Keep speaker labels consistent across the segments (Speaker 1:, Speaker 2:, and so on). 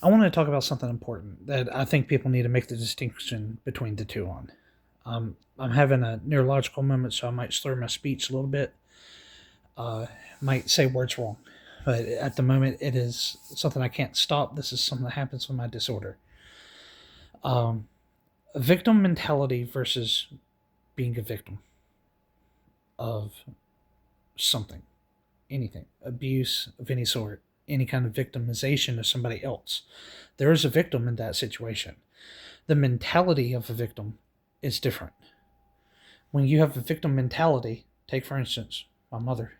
Speaker 1: I want to talk about something important that I think people need to make the distinction between the two on. I'm having a neurological moment, so I might slur my speech a little bit, uh, might say words wrong. But at the moment, it is something I can't stop. This is something that happens with my disorder. Um, Victim mentality versus being a victim of something, anything, abuse of any sort, any kind of victimization of somebody else. There is a victim in that situation. The mentality of a victim is different. When you have a victim mentality, take for instance my mother.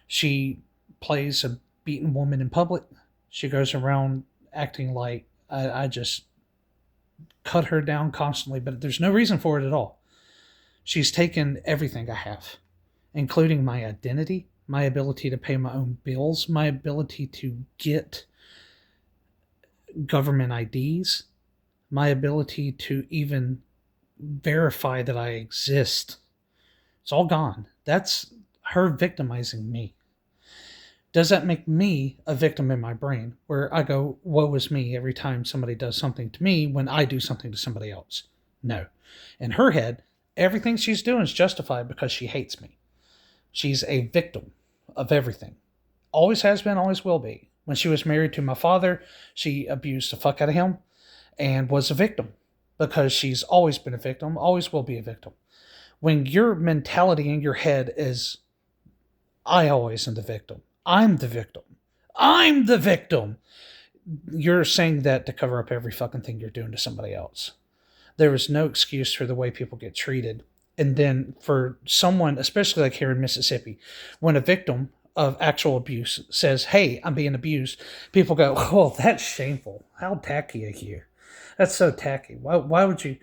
Speaker 1: She plays a beaten woman in public. She goes around acting like I just cut her down constantly, but there's no reason for it at all. She's taken everything I have, including my identity, my ability to pay my own bills, my ability to get government IDs, my ability to even verify that I exist. It's all gone. That's her victimizing me. Does that make me a victim in my brain where I go, woe is me every time somebody does something to me when I do something to somebody else? No. In her head, everything she's doing is justified because she hates me. She's a victim of everything. Always has been, always will be. When she was married to my father, she abused the fuck out of him and was a victim because she's always been a victim, always will be a victim. When your mentality in your head is, I always am the victim, I'm the victim, I'm the victim, you're saying that to cover up every fucking thing you're doing to somebody else. There is no excuse for the way people get treated. And then for someone, especially like here in Mississippi, when a victim of actual abuse says, hey, I'm being abused, people go, oh, that's shameful. How tacky of you. That's so tacky. Why would you?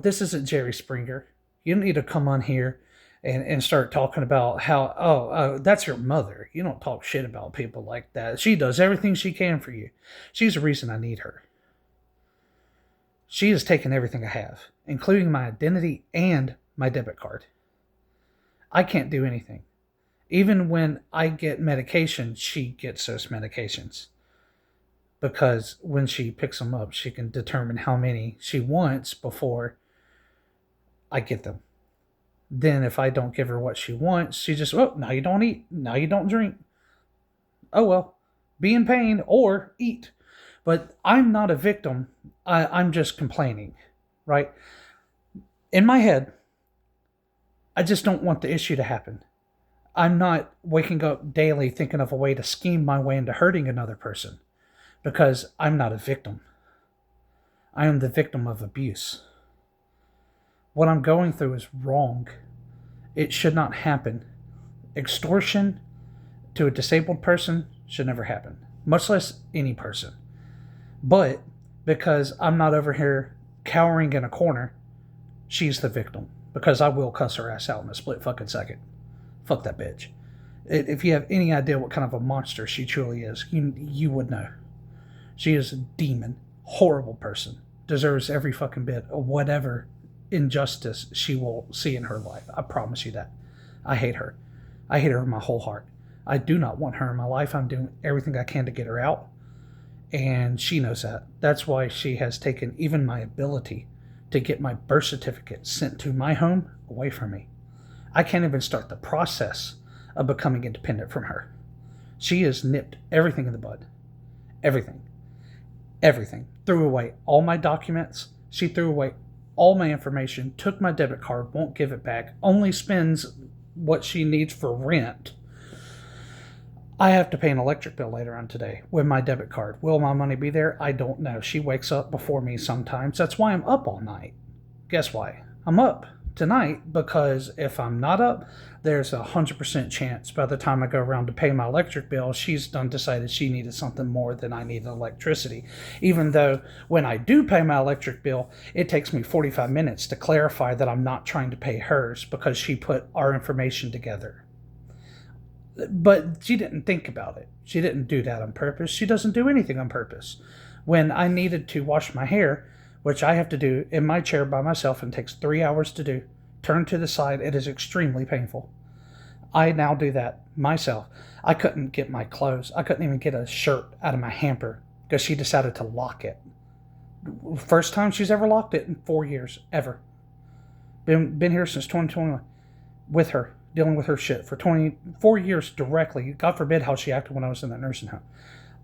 Speaker 1: This isn't Jerry Springer. You don't need to come on here and start talking about how, that's your mother. You don't talk shit about people like that. She does everything she can for you. She's the reason I need her. She has taken everything I have, including my identity and my debit card. I can't do anything. Even when I get medication, she gets those medications. Because when she picks them up, she can determine how many she wants before I get them. Then if I don't give her what she wants, she just, oh, now you don't eat, now you don't drink. Oh well, be in pain or eat. But I'm not a victim. I'm just complaining, right? In my head, I just don't want the issue to happen. I'm not waking up daily thinking of a way to scheme my way into hurting another person because I'm not a victim. I am the victim of abuse. What I'm going through is wrong. It should not happen. Extortion to a disabled person should never happen, much less any person. But because I'm not over here cowering in a corner, she's the victim because I will cuss her ass out in a split fucking second. Fuck that bitch. If you have any idea what kind of a monster she truly is, you would know. She is a demon, horrible person, deserves every fucking bit of whatever injustice she will see in her life. I promise you that. I hate her. I hate her with my whole heart. I do not want her in my life. I'm doing everything I can to get her out. And she knows that. That's why she has taken even my ability to get my birth certificate sent to my home away from me. I can't even start the process of becoming independent from her. She has nipped everything in the bud. Everything. Everything. Threw away all my documents. She threw away all my information, took my debit card, won't give it back, only spends what she needs for rent. I have to pay an electric bill later on today with my debit card. Will my money be there? I don't know. She wakes up before me sometimes. That's why I'm up all night. Guess why? I'm up tonight because if I'm not up, there's 100% chance by the time I go around to pay my electric bill, she's done decided she needed something more than I needed electricity. Even though when I do pay my electric bill, it takes me 45 minutes to clarify that I'm not trying to pay hers because she put our information together. But she didn't think about it. She didn't do that on purpose. She doesn't do anything on purpose. When I needed to wash my hair, which I have to do in my chair by myself and takes 3 hours to do, turn to the side, it is extremely painful. I now do that myself. I couldn't get my clothes. I couldn't even get a shirt out of my hamper because she decided to lock it. First time she's ever locked it in 4 years, ever. Been here since 2021 with her, dealing with her shit for 24 years directly. God forbid how she acted when I was in that nursing home.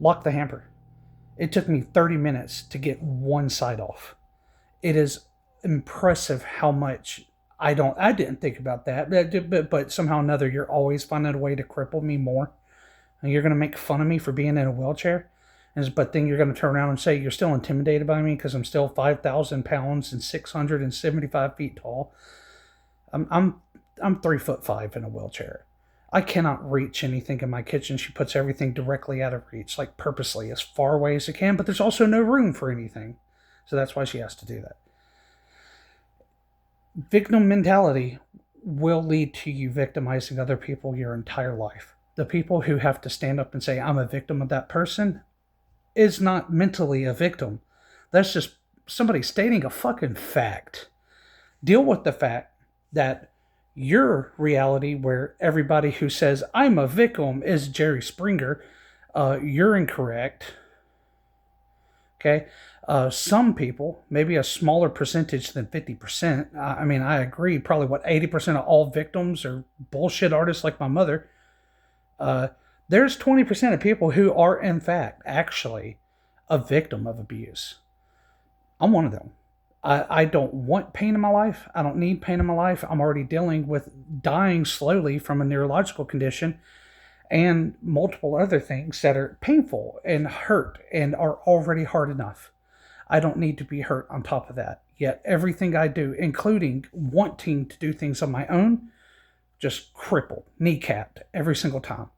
Speaker 1: Locked the hamper. It took me 30 minutes to get one side off. It is impressive how much I didn't think about that, but somehow or another, you're always finding a way to cripple me more. And you're going to make fun of me for being in a wheelchair. But then you're going to turn around and say you're still intimidated by me because I'm still 5,000 pounds and 675 feet tall. I'm 3'5" in a wheelchair. I cannot reach anything in my kitchen. She puts everything directly out of reach, like purposely, as far away as it can, but there's also no room for anything. So that's why she has to do that. Victim mentality will lead to you victimizing other people your entire life. The people who have to stand up and say, I'm a victim of that person, is not mentally a victim. That's just somebody stating a fucking fact. Deal with the fact that your reality, where everybody who says I'm a victim is Jerry Springer, you're incorrect. Okay? Some people, maybe a smaller percentage than 50%. I mean, I agree. Probably 80% of all victims are bullshit artists like my mother. There's 20% of people who are, in fact, actually a victim of abuse. I'm one of them. I don't want pain in my life. I don't need pain in my life. I'm already dealing with dying slowly from a neurological condition and multiple other things that are painful and hurt and are already hard enough. I don't need to be hurt on top of that. Yet everything I do, including wanting to do things on my own, just crippled, kneecapped every single time.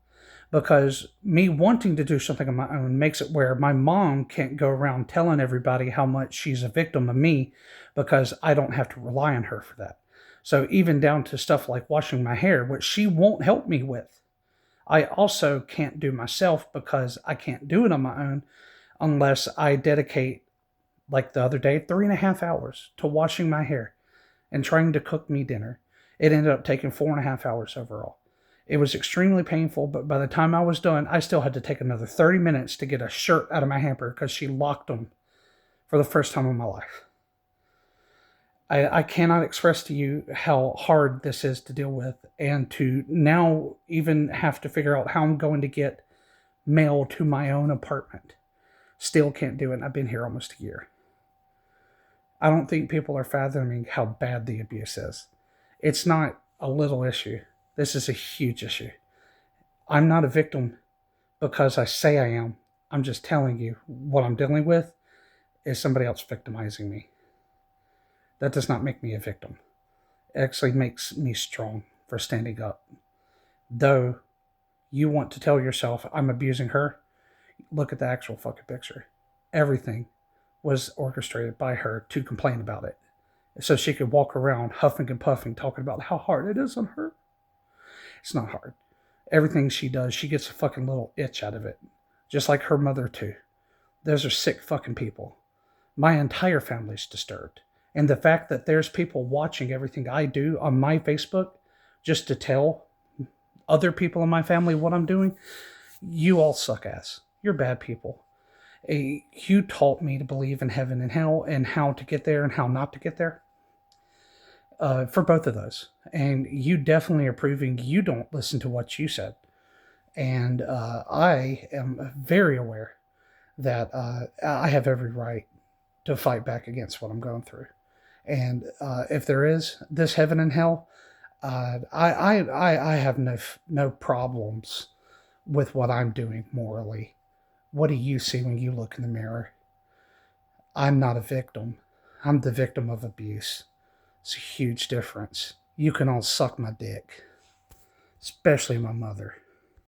Speaker 1: Because me wanting to do something on my own makes it where my mom can't go around telling everybody how much she's a victim of me because I don't have to rely on her for that. So even down to stuff like washing my hair, which she won't help me with, I also can't do myself because I can't do it on my own unless I dedicate, like the other day, 3.5 hours to washing my hair and trying to cook me dinner. It ended up taking 4.5 hours overall. It was extremely painful, but by the time I was done, I still had to take another 30 minutes to get a shirt out of my hamper because she locked them for the first time in my life. I cannot express to you how hard this is to deal with, and to now even have to figure out how I'm going to get mail to my own apartment. Still can't do it, and I've been here almost a year. I don't think people are fathoming how bad the abuse is. It's not a little issue. This is a huge issue. I'm not a victim because I say I am. I'm just telling you what I'm dealing with is somebody else victimizing me. That does not make me a victim. It actually makes me strong for standing up. Though you want to tell yourself I'm abusing her, look at the actual fucking picture. Everything was orchestrated by her to complain about it. So she could walk around huffing and puffing talking about how hard it is on her. It's not hard. Everything she does, she gets a fucking little itch out of it. Just like her mother, too. Those are sick fucking people. My entire family's disturbed. And the fact that there's people watching everything I do on my Facebook just to tell other people in my family what I'm doing, you all suck ass. You're bad people. You taught me to believe in heaven and hell and how to get there and how not to get there. For both of those. And you definitely are proving you don't listen to what you said. And I am very aware that I have every right to fight back against what I'm going through. And if there is this heaven and hell, I have no problems with what I'm doing morally. What do you see when you look in the mirror? I'm not a victim. I'm the victim of abuse. It's a huge difference. You can all suck my dick, especially my mother.